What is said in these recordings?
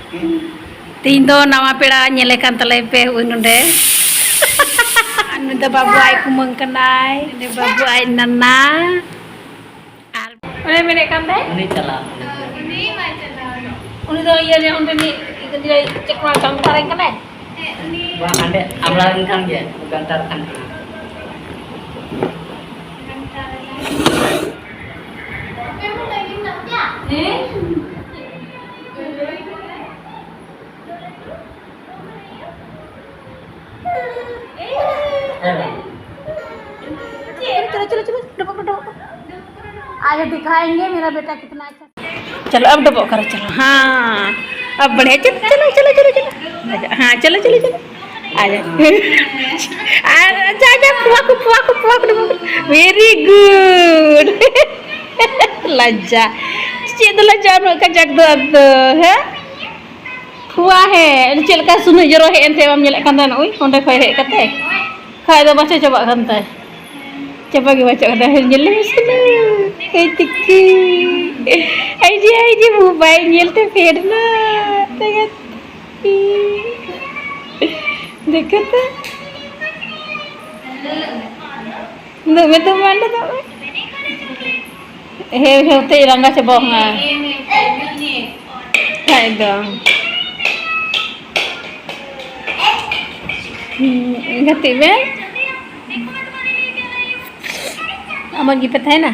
तीन दो नवा पेड़ा नेले कान तले पे उनुंडे नुदा बाबू आई कुमंग कनाय ने बाबू आई नन्ना आर ओने मेरे कान दे उनी चला उनी दो ये ने उनde ni dia cek mal kantar yang kene wah ande amlain kan je kantar kan चलो चलो चलो डबक डबक आज दिखाएंगे मेरा बेटा कितना अच्छा। चलो अब डबक करो चलो। हाँ अब बढ़िया चलो चलो चलो चलो चलो हाँ चलो चलो चलो आ जा आजा पुआ को डबक वेरी गुड लज्जा चेद लज्जा नो का जग दो है फुआ है चल का सुनो जरो है एनते बम नेले कांदा ओई ओंडे खय हे कते खाय दो बाचे चबा Kanta coba gimana cara jelas hey tiki aja mobile nyel te ferna dekat dekat nggak betul mana tuh he te rangga coba nggak kayak dong nggak tiba aman gipet है ना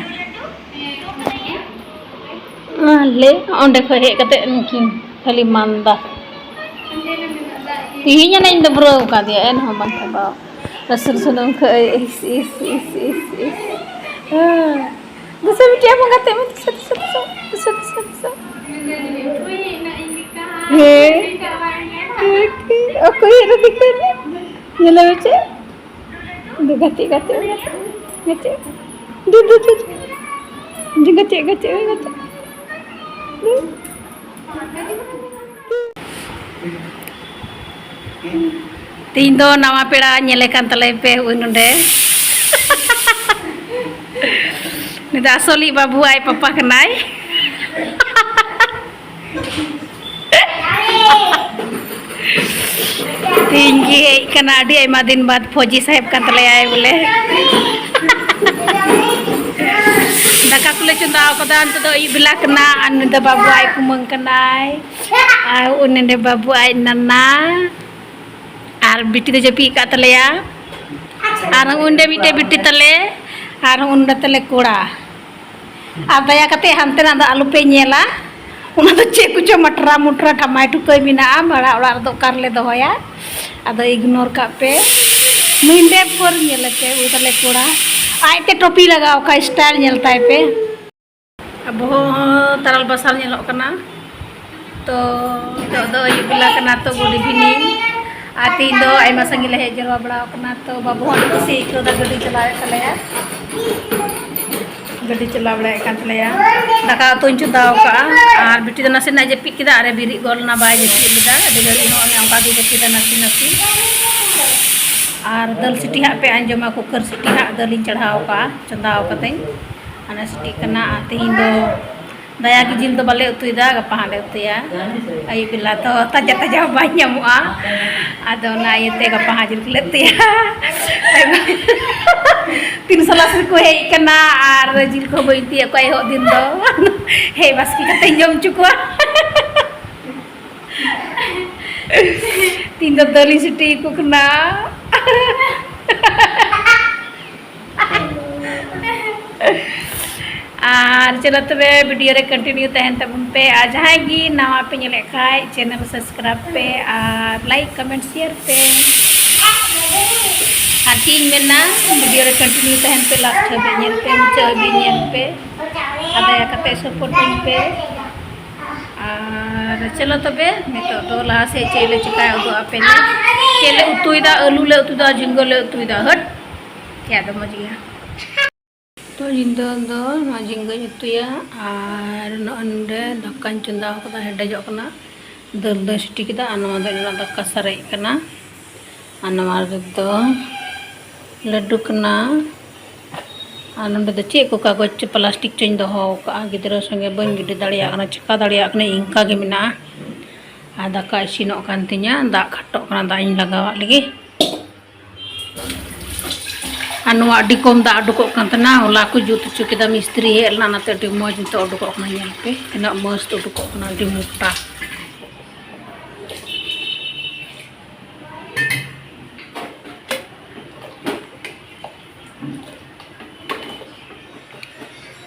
ले ओंडे खय हे कते नकिन खाली मांदा तिहिnya na indo bro ka dia en ho bang ba rasur sunung khay is gusto mo tiya mo kate mo sa he aku hira dikene yela beche gati gate तीन दो नवा पेड़ा नेले कान तले पे उनुंडे निदा असली बाबू आई पापा कनाय तीन की कना डी आयमा दिन बाद फौजी साहेब कान तले आए बोले दाका कुले चुंदाव कदा अंत दो इबला कना अनुदा बाबू आई कुमंग कनाय आ उनने बाबू आई नन्ना आर बिटी दो जपी का तलेया आर उनडे मिटे बिटी तले आर उनडे तले कोड़ा आ दया कते हंते ना दा आलू पे नेला उना दो चे कुछ मटरा मुटरा टमाटो कोई बिना बड़ा ओड़ा दो कर ले दोया आदो इग्नोर का पे मिंडे पर नेलते उ तले कोड़ा आइते टोपी लगाओ का स्टाइल नेलता है पे अब हो तरल बसाल नेलो कना तो दो इबला कना तो गुड इवनिंग आती दो आयमा संगिले हे जरवा बड़ा कना तो बाबू हन कुसी को दा गड्डी चलाए तलेया गड्डी चला बड़ा कान तलेया दाका तो इंचु दाव का आर बिटी द नसे ना जे पिकिदा अरे बिरी गोल ना बाय जे पिकिदा अदे गरी हो ने अंका दी पिकिदा नसी आर दल सिटी हा पे अंजमा कुकर सिटी हा दलिन चढ़ाव का चंदाव कते अना सिटी कना आती दो दया की जिल तो बाले उतुइदा गपा हाले उतुया आई बिला तो ताजा ताजा बाय ᱧᱟᱢᱚᱜᱼᱟ आदो ना येते गपा हाजिर लेतिया तीन सलास को हे कना आर जिल को बइती कोई हो दिन दो हे बास्की कते जम चुकवा तीन दो दली सिटी को कना और चलो तबे वीडियो रे कंटिन्यू तहन तबन पे आ जाएगी नवा पे नेले खाय चैनल सब्सक्राइब पे और लाइक कमेंट शेयर पे और तीन मेना वीडियो रे कंटिन्यू तहन पे लास्ट पे नेल पे मुझे भी नेल पे आदया कते सपोर्ट पे और चलो तबे नितो तो लहा से चेले चिका उदो आपे ने चेले उतुइदा आलू ले उतुइदा जिंगो ले उतुइदा हट क्या दो मजिया तो जिंदो दो जिंगो उतुया और नंडे दक्कान चंदा कदा हेडजो कना दल दो सिटी किदा अनवा दो दक्का सरे कना अनवा दो लड्डू कना और नंडे दो चे को कागज प्लास्टिक चेंज दो हो का गिदरा संगे बन गिडी दाड़िया कना चिका दाड़िया कना इंका गे मिना दाका इसिनोग कान तिnya दा khatok kana दा इन लगावा लगी अनुआ अड्डी कम दा उडुकोग कान तना होला को जुत हचो केदा मिस्त्री हेज लना नाते अड्डी मौज नितो उडुकोग kana nyel पे तना मस्त उडुकोग kana अड्डी मोटा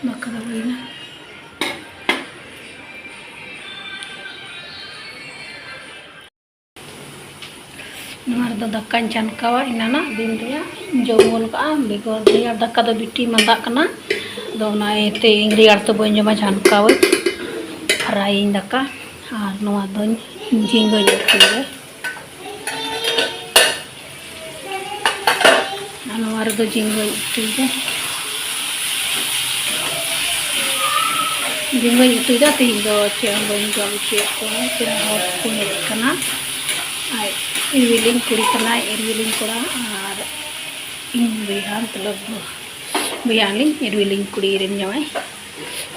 makara huina नमार दो दक्का चान कावा इनाना दिन रिया जमोल का बेगर रिया दक्का दो बिटी मंदा कना दो ना एते इंग्रियार तो बन जमा चान कावा फ्राई दक्का और नवा दो जिंगो जतुरे नवार दो जिंगो जतुरे जिंगो जतुरे तीन दो चेम बन जम चे को तेरा हॉट को कना आई इरविलिंग कुड़ी कना इरविलिंग कोड़ा और इन बिहान मतलब बिहानी इरविलिंग कुड़ी इरन जमाई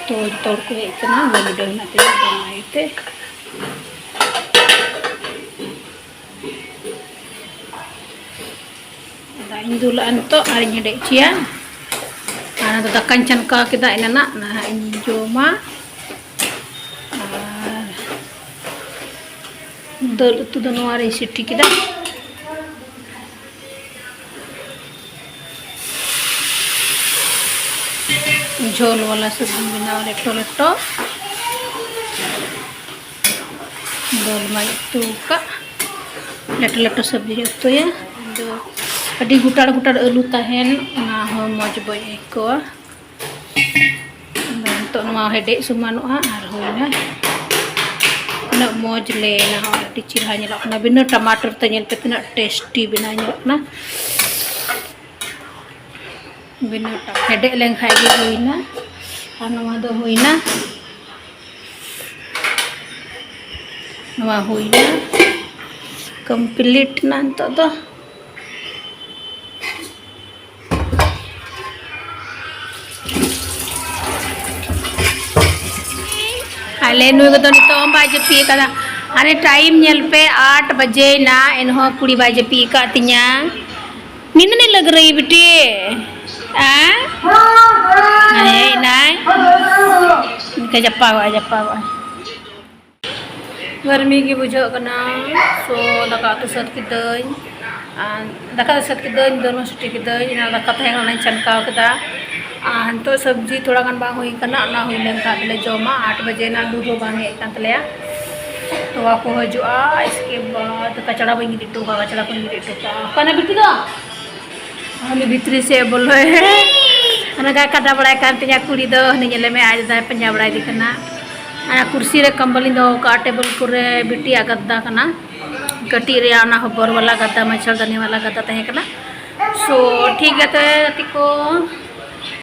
तो तोड़ को इतना वीडियो नाते बनाइते इन दुलान तो आरिnya dek cia ana da kancan ka kita inana nah ini joma दल तो दोनों रेसिपी किदा झोल वाला सब्जी बनाओ लेटो लेटो दल माई तो का लेटो लेटो सब्जी तो या दो अड़ी गुटाड़ गुटाड़ आलू तहन ना हो मौज बई को तो नवा हेडे सुमानुआ आर होइना ना मौज ले ना अड़ी चिरहा नेलकना बिना टमाटर ते नेल पे तना टेस्टी बिना नेलकना बिना हेडे लें खाई गे होइना आ नवा दो होइना नवा होइना कंप्लीट ना तो दो आले नुई को तो नितो बाजे पी कदा अरे टाइम नेल पे 8 बजे ना इनहो कुड़ी बाजे पी का तिnya नींद नहीं लग रही बेटी अरे नाय इनका जप्पा हुआ गर्मी की बुझो कना सो दका तो सत की दई दका तो सत की दई दोनों सुटी की दई इना दका तहें ना चनकाव कदा तो सब्जी थोड़ा गान बांग हुई करना ना हुई लेन का ले जोमा 8 बजे ना दूधो बांग हे कान तलेया तो वाको हजुआ इसके बाद कचड़ा बंगी दिटो का कचड़ा बंगी दिटो का कना बिटी दो हमें भीतरी से बोलो है अना का कदा बड़ा कान तिया कुड़ी दो निले में आज दा पंजा बड़ा दी कना अना कुर्सी रे कंबल दो का टेबल कुरे बिटी गद्दा कना कटी रे आना हबर वाला गद्दा मच्छरदानी वाला गद्दा तहे कना सो ठीक है तो को